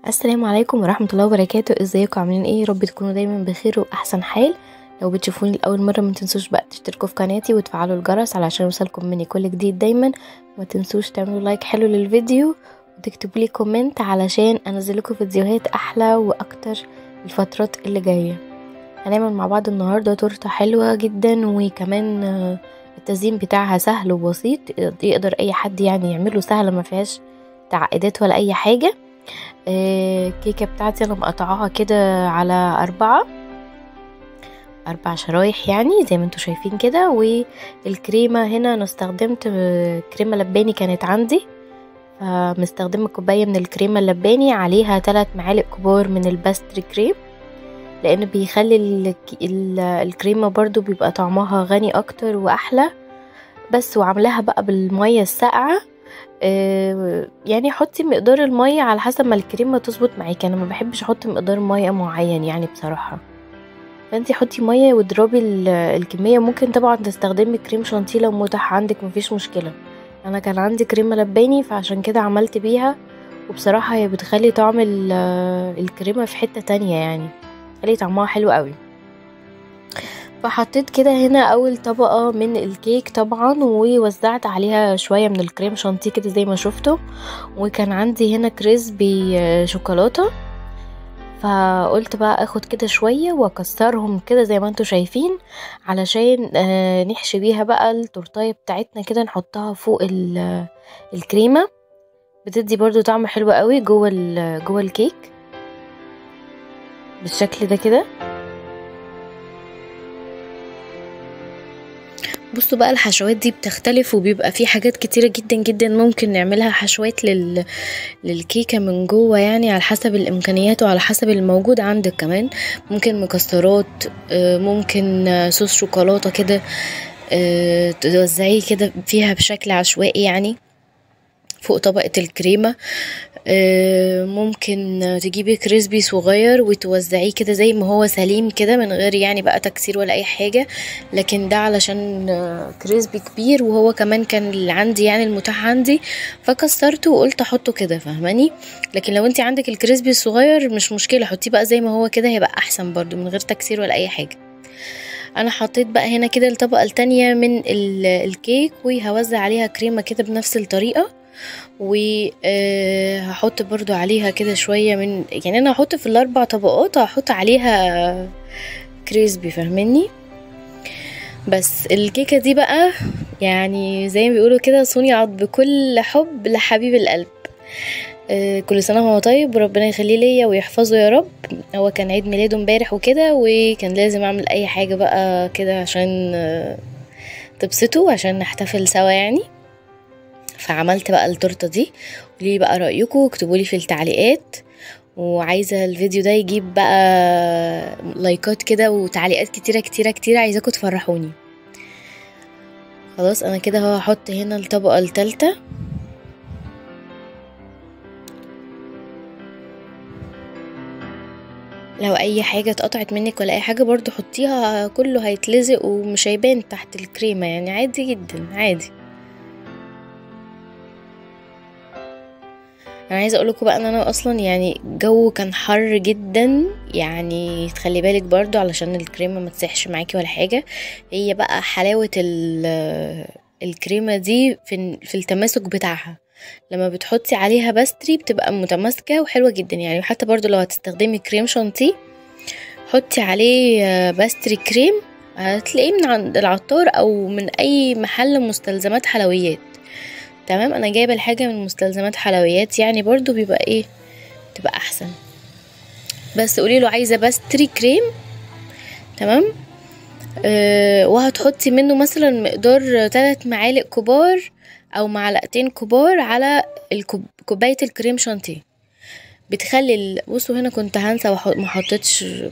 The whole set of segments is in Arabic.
السلام عليكم ورحمة الله وبركاته. ازيكم عاملين ايه؟ يا رب تكونوا دايما بخير واحسن حال. لو بتشوفوني لاول مره ما تنسوش بقى تشتركوا في قناتي وتفعلوا الجرس علشان يوصلكم مني كل جديد دايما. ما تنسوش تعملوا لايك حلو للفيديو وتكتبوا لي كومنت علشان انزل لكم فيديوهات احلى واكتر الفترات اللي جايه. هنعمل مع بعض النهارده تورته حلوه جدا، وكمان التزيين بتاعها سهل وبسيط، يقدر اي حد يعني يعمله، سهله ما فيهاش تعقيدات ولا اي حاجه. الكيكه بتاعتي انا مقطعاها كده على اربع شرايح يعني زي ما انتوا شايفين كده. والكريمه هنا انا استخدمت كريمه لباني كانت عندي، فمستخدمه كوبايه من الكريمه اللباني عليها 3 معالق كبار من الباستري كريم، لان بيخلي الكريمه برضو بيبقى طعمها غني اكتر واحلى. بس وعاملاها بقى بالميه الساقعه. يعني حطي مقدار الميه على حسب ما الكريمه تظبط معاكي، انا ما بحبش احط مقدار ميه معين يعني بصراحه. فانتي حطي ميه واضربي الكميه. ممكن طبعا تستخدمي كريم شانتيه لو متاح عندك، مفيش مشكله. انا كان عندي كريمه لباني فعشان كده عملت بيها، وبصراحه هي بتخلي طعم الكريمه في حته تانية، يعني تخلي طعمها حلو قوي. فحطيت كده هنا اول طبقة من الكيك طبعا، ووزعت عليها شوية من الكريم شانتيه كده زي ما شفتوا. وكان عندي هنا كريسبي شوكولاتة، فقلت بقى اخد كده شوية واكسرهم كده زي ما انتوا شايفين علشان نحشي بيها بقى التورتاية بتاعتنا كده، نحطها فوق الكريمة. بتدي برضو طعم حلو قوي جوه الكيك بالشكل ده كده. بصوا بقى الحشوات دي بتختلف، وبيبقى في حاجات كتيرة جدا جدا ممكن نعملها حشوات للكيكة من جوه، يعني على حسب الامكانيات وعلى حسب الموجود عندك. كمان ممكن مكسرات، ممكن صوص شوكولاتة كده توزعيه كده فيها بشكل عشوائي يعني فوق طبقة الكريمة. ممكن تجيبي كريسبي صغير وتوزعيه كده زي ما هو سليم كده من غير يعني بقى تكسير ولا اي حاجة، لكن ده علشان كريسبي كبير وهو كمان كان اللي عندي يعني المتاح عندي فكسرته وقلت احطه كده، فاهماني؟ لكن لو انت عندك الكريسبي الصغير مش مشكلة، حطيه بقى زي ما هو كده هيبقى احسن برضو من غير تكسير ولا اي حاجة. انا حطيت بقى هنا كده الطبقة التانية من الكيك، وهوزع عليها كريمة كده بنفس الطريقة، وهحط برضو عليها كده شوية من، يعني انا هحط في ال4 طبقات هحط عليها كريسبي، فاهميني؟ بس الكيكة دي بقى يعني زي ما بيقولوا كده صنعت بكل حب لحبيب القلب. كل سنة وهو طيب وربنا يخليه ليا ويحفظه يا رب. هو كان عيد ميلاده امبارح وكده، وكان لازم اعمل اي حاجة بقى كده عشان تبسطه، عشان نحتفل سوا يعني. فعملت بقى التورته دي. قولي بقى رايكم، اكتبوا لي في التعليقات، وعايزه الفيديو ده يجيب بقى لايكات كده وتعليقات كتيره كتيره كتيره، عايزاكم تفرحوني. خلاص انا كده هحط هنا الطبقه الثالثه. لو اي حاجه اتقطعت منك ولا اي حاجه برضو حطيها، كله هيتلزق ومش هيبان تحت الكريمه، يعني عادي جدا عادي. انا عايزه اقول لكم بقى ان انا اصلا يعني الجو كان حر جدا، يعني تخلي بالك برضو علشان الكريمه ما تسيحش معاكي ولا حاجه. هي بقى حلاوه الكريمه دي في التماسك بتاعها، لما بتحطي عليها باستري بتبقى متماسكه وحلوه جدا يعني. حتى برضو لو هتستخدمي كريم شانتيه حطي عليه باستري كريم، هتلاقيه من عند العطار او من اي محل مستلزمات حلويات. تمام، انا جايبه الحاجه من مستلزمات حلويات يعني برضو بيبقى ايه، تبقى احسن. بس قولي له عايزه باستري كريم، تمام. وهتحطي منه مثلا مقدار 3 معالق كبار او معلقتين كبار على كوبايه الكريم شانتيه. بتخلي بصوا هنا كنت هنسى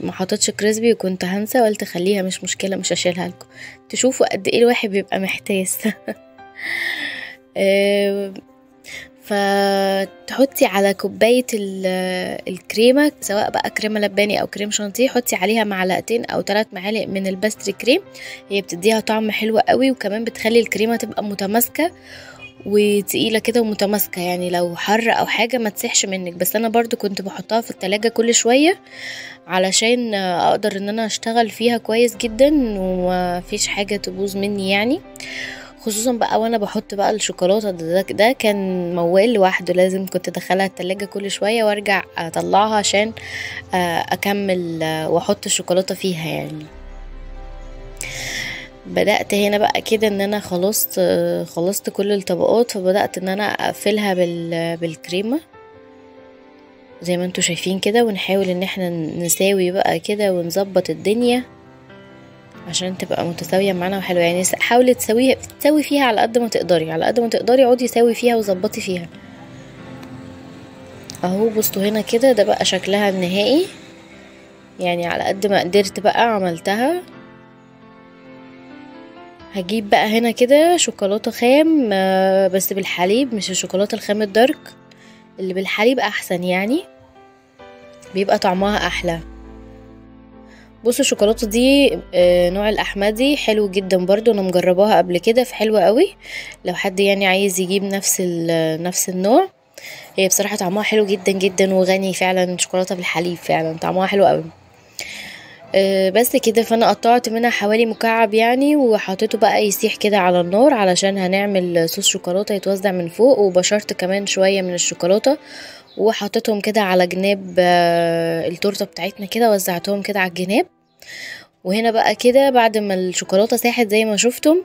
ما حطيتش كريسبي، وكنت هنسى وقلت خليها مش مشكله مش هشيلها لكم تشوفوا قد ايه الواحد بيبقى محتاس. فتحطي على كوباية الكريمة، سواء بقى كريمة لباني او كريم شانتيه، حطي عليها معلقتين او 3 معالق من الباستري كريم. هي بتديها طعم حلو قوي، وكمان بتخلي الكريمة تبقى متماسكة وتقيله كده ومتماسكه، يعني لو حر او حاجه ما تسيحش منك. بس انا برضو كنت بحطها في التلاجة كل شويه علشان اقدر ان انا اشتغل فيها كويس جدا ومفيش حاجه تبوظ مني يعني. خصوصا بقى وانا بحط بقى الشوكولاته ده كان موال لوحده، لازم كنت ادخلها التلاجة كل شويه وارجع اطلعها عشان اكمل واحط الشوكولاته فيها يعني. بدأت هنا بقى كده ان انا خلصت كل الطبقات، فبدأت ان انا اقفلها بالكريمة زي ما انتوا شايفين كده، ونحاول ان احنا نساوي بقى كده ونظبط الدنيا عشان تبقى متساوية معانا وحلوة يعني. حاولي تسوي فيها على قد ما تقدري، على قد ما تقدري اقعدي ساوي فيها وظبطي فيها اهو. بصوا هنا كده ده بقى شكلها النهائي يعني، على قد ما قدرت بقى عملتها. هجيب بقى هنا كده شوكولاتة خام بس بالحليب، مش الشوكولاتة الخام الدارك، اللي بالحليب احسن يعني، بيبقى طعمها احلى. بصوا الشوكولاتة دي نوع الاحمدي حلو جدا برضو، انا مجرباها قبل كده فحلوة قوي. لو حد يعني عايز يجيب نفس النوع، هي بصراحة طعمها حلو جدا جدا وغني فعلا، شوكولاتة بالحليب فعلا طعمها حلو قوي. بس كده، فانا قطعت منها حوالي مكعب يعني، وحطيته بقى يسيح كده على النار علشان هنعمل صوص شوكولاته يتوزع من فوق. وبشرت كمان شويه من الشوكولاته وحطيتهم كده على جناب التورته بتاعتنا كده، وزعتهم كده على الجناب. وهنا بقى كده بعد ما الشوكولاته ساحت زي ما شفتم،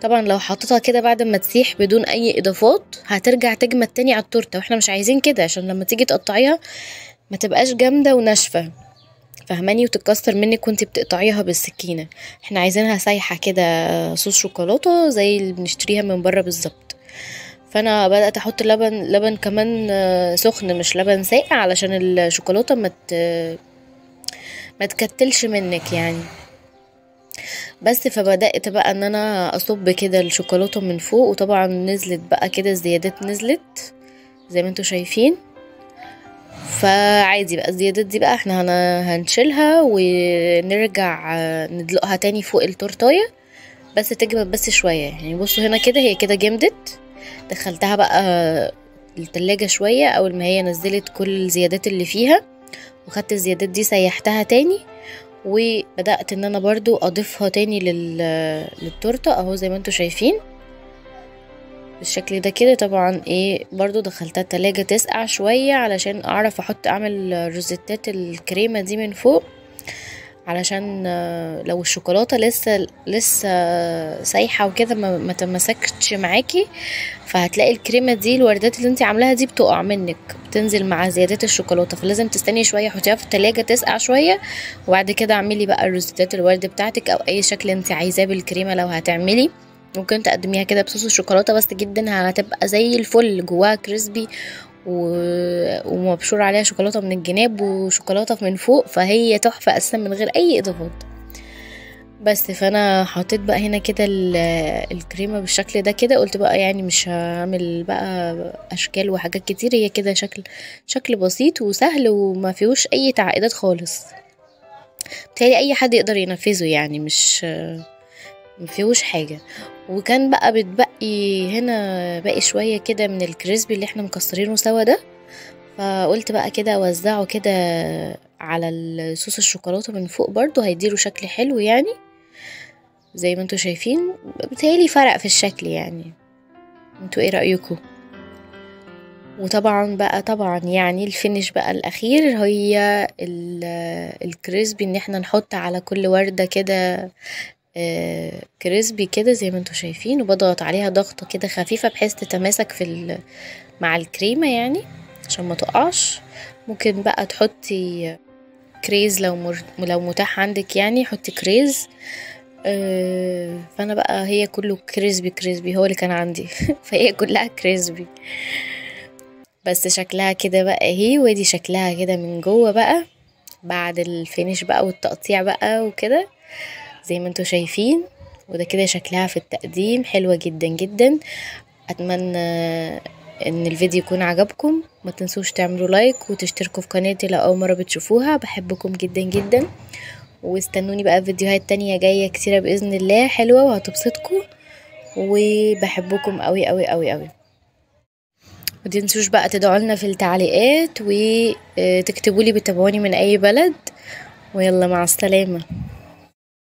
طبعا لو حطيتها كده بعد ما تسيح بدون اي اضافات هترجع تجمد تاني على التورته، واحنا مش عايزين كده عشان لما تيجي تقطعيها ما تبقاش جامده وناشفه، فهماني، وتتكسر منك وانتي بتقطعيها بالسكينه. احنا عايزينها سايحه كده، صوص شوكولاته زي اللي بنشتريها من بره بالظبط. فانا بدات احط لبن كمان سخن، مش لبن ساقع، علشان الشوكولاته ما تكتلش منك يعني. بس فبدات بقى ان انا اصب كده الشوكولاته من فوق، وطبعا نزلت بقى كده الزيادات، نزلت زي ما انتوا شايفين. فعادي بقى الزيادات دي بقى احنا هنشيلها ونرجع ندلقها تاني فوق التورتايه، بس تجمد بس شويه يعني. بصوا هنا كده هي كده جمدت، دخلتها بقى التلاجة شويه اول ما هي نزلت كل الزيادات اللي فيها، وخدت الزيادات دي سيحتها تاني، وبدأت ان انا برضو اضيفها تاني للتورته اهو زي ما انتوا شايفين بالشكل ده كده. طبعا برضو دخلتها التلاجة تسقع شوية علشان اعرف اعمل روزيتات الكريمة دي من فوق، علشان لو الشوكولاتة لسه سايحة وكده ما تمسكتش معاكي، فهتلاقي الكريمة دي الوردات اللي انتي عاملاها دي بتقع منك، بتنزل مع زيادات الشوكولاتة. فلازم تستني شوية، حطيها في التلاجة تسقع شوية، وبعد كده اعملي بقى روزيتات الورد بتاعتك او اي شكل انتي عايزاه بالكريمة. لو هتعملي ممكن تقدميها كده بصوص الشوكولاته بس جدا، هتبقى زي الفل، جواها كريسبي ومبشور عليها شوكولاته من الجناب وشوكولاته من فوق، فهي تحفه اساسا من غير اي اضافات. بس فانا حطيت بقى هنا كده الكريمه بالشكل ده كده، قلت بقى يعني مش هعمل بقى اشكال وحاجات كتير، هي كده شكل بسيط وسهل وما فيهوش اي تعقيدات خالص، بتهيألي اي حد يقدر ينفذه يعني، مش مفيهوش حاجة. وكان بقى بتبقي هنا باقي شوية كده من الكريسبي اللي احنا مكسرينه سوا ده، فقلت بقى كده اوزعه كده على الصوص الشوكولاتة من فوق، برضو هيديله شكل حلو يعني زي ما انتوا شايفين. بتهيألي فرق في الشكل يعني، انتوا ايه رأيكم؟ وطبعا يعني الفينش بقى الاخير هي الكريسبي، ان احنا نحط على كل وردة كده كريسبي كده زي ما انتوا شايفين، وبضغط عليها ضغطة كده خفيفة بحيث تتماسك مع الكريمة يعني عشان ما تقعش. ممكن بقى تحطي كريز لو متاح عندك يعني، حطي كريز. فانا بقى هي كله كريسبي هو اللي كان عندي فهي كلها كريسبي. بس شكلها كده بقى اهي، ودي شكلها كده من جوه بقى بعد الفينش بقى والتقطيع بقى وكده زي ما انتوا شايفين. وده كده شكلها في التقديم حلوة جدا جدا. اتمنى ان الفيديو يكون عجبكم، ما تنسوش تعملوا لايك وتشتركوا في قناتي لو اول مرة بتشوفوها. بحبكم جدا جدا، واستنوني بقى فيديوهات تانية جاية كتيرة بإذن الله حلوة وهتبسطكم، وبحبكم قوي قوي قوي قوي. متنسوش بقى تدعولنا في التعليقات وتكتبولي بتابعوني من اي بلد، ويلا مع السلامة.